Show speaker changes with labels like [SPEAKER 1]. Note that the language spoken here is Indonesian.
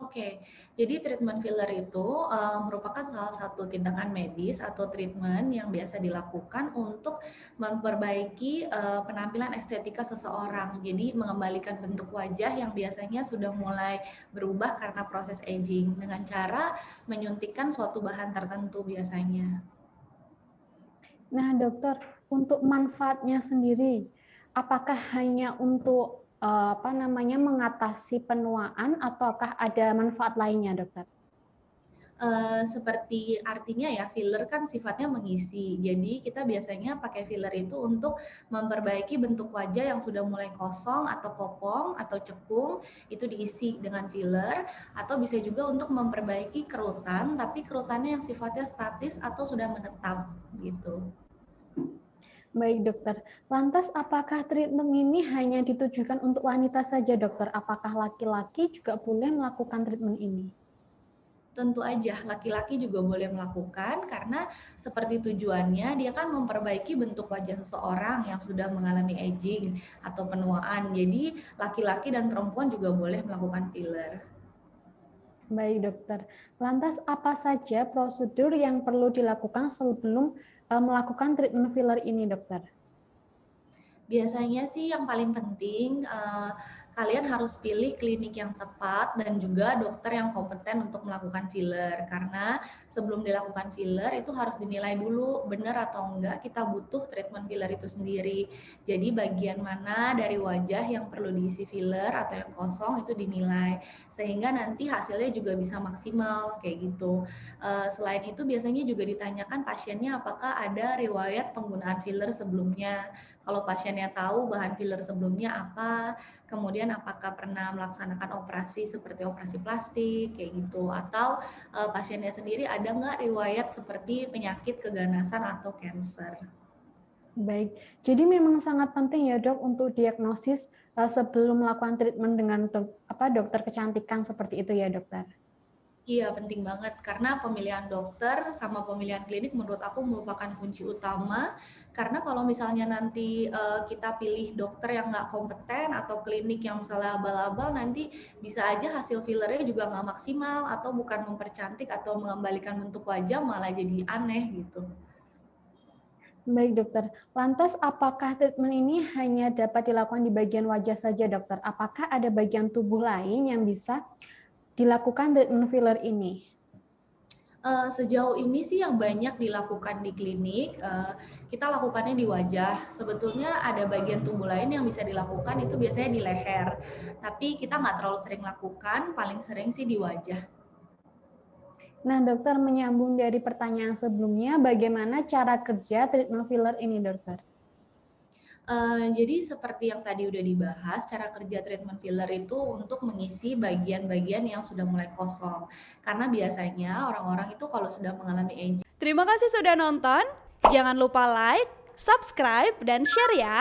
[SPEAKER 1] Oke, jadi treatment filler itu, merupakan salah satu tindakan medis atau treatment yang biasa dilakukan untuk memperbaiki, penampilan estetika seseorang. Jadi mengembalikan bentuk wajah yang biasanya sudah mulai berubah karena proses aging, dengan cara menyuntikkan suatu bahan tertentu biasanya.
[SPEAKER 2] Nah, dokter, untuk manfaatnya sendiri, apakah hanya untuk mengatasi penuaan ataukah ada manfaat lainnya, dokter?
[SPEAKER 1] Seperti artinya ya, filler kan sifatnya mengisi. Jadi kita biasanya pakai filler itu untuk memperbaiki bentuk wajah yang sudah mulai kosong atau kopong atau cekung, itu diisi dengan filler, atau bisa juga untuk memperbaiki kerutan, tapi kerutannya yang sifatnya statis atau sudah menetap gitu.
[SPEAKER 2] Baik, dokter. Lantas, apakah treatment ini hanya ditujukan untuk wanita saja, dokter? Apakah laki-laki juga boleh melakukan treatment ini?
[SPEAKER 1] Tentu aja laki-laki juga boleh melakukan karena seperti tujuannya dia kan memperbaiki bentuk wajah seseorang yang sudah mengalami aging atau penuaan. Jadi laki-laki dan perempuan juga boleh melakukan filler.
[SPEAKER 2] Baik, dokter. Lantas, apa saja prosedur yang perlu dilakukan sebelum melakukan treatment filler ini, dokter?
[SPEAKER 1] Biasanya sih yang paling penting, kalian harus pilih klinik yang tepat dan juga dokter yang kompeten untuk melakukan filler. Karena sebelum dilakukan filler itu harus dinilai dulu benar atau enggak kita butuh treatment filler itu sendiri. Jadi bagian mana dari wajah yang perlu diisi filler atau yang kosong itu dinilai, sehingga nanti hasilnya juga bisa maksimal kayak gitu. Selain itu biasanya juga ditanyakan pasiennya apakah ada riwayat penggunaan filler sebelumnya. Kalau pasiennya tahu bahan filler sebelumnya apa, kemudian apakah pernah melaksanakan operasi seperti operasi plastik kayak gitu, atau pasiennya sendiri ada nggak riwayat seperti penyakit keganasan atau kanker.
[SPEAKER 2] Baik, jadi memang sangat penting ya, dok, untuk diagnosis sebelum melakukan treatment dengan dokter kecantikan seperti itu ya, dokter.
[SPEAKER 1] Iya, penting banget karena pemilihan dokter sama pemilihan klinik menurut aku merupakan kunci utama. Karena kalau misalnya nanti kita pilih dokter yang nggak kompeten atau klinik yang misalnya abal-abal, nanti bisa aja hasil fillernya juga nggak maksimal atau bukan mempercantik atau mengembalikan bentuk wajah malah jadi aneh gitu.
[SPEAKER 2] Baik, dokter. Lantas, apakah treatment ini hanya dapat dilakukan di bagian wajah saja, dokter? Apakah ada bagian tubuh lain yang bisa dilakukan treatment filler ini?
[SPEAKER 1] Sejauh ini sih yang banyak dilakukan di klinik, kita lakukannya di wajah. Sebetulnya ada bagian tubuh lain yang bisa dilakukan itu biasanya di leher, tapi kita nggak terlalu sering lakukan, paling sering sih di wajah.
[SPEAKER 2] Nah, dokter, menyambung dari pertanyaan sebelumnya, bagaimana cara kerja treatment filler ini, dokter?
[SPEAKER 1] Jadi seperti yang tadi udah dibahas, cara kerja treatment filler itu untuk mengisi bagian-bagian yang sudah mulai kosong. Karena biasanya orang-orang itu kalau sudah mengalami aging.
[SPEAKER 3] Terima kasih sudah nonton. Jangan lupa like, subscribe, dan share ya.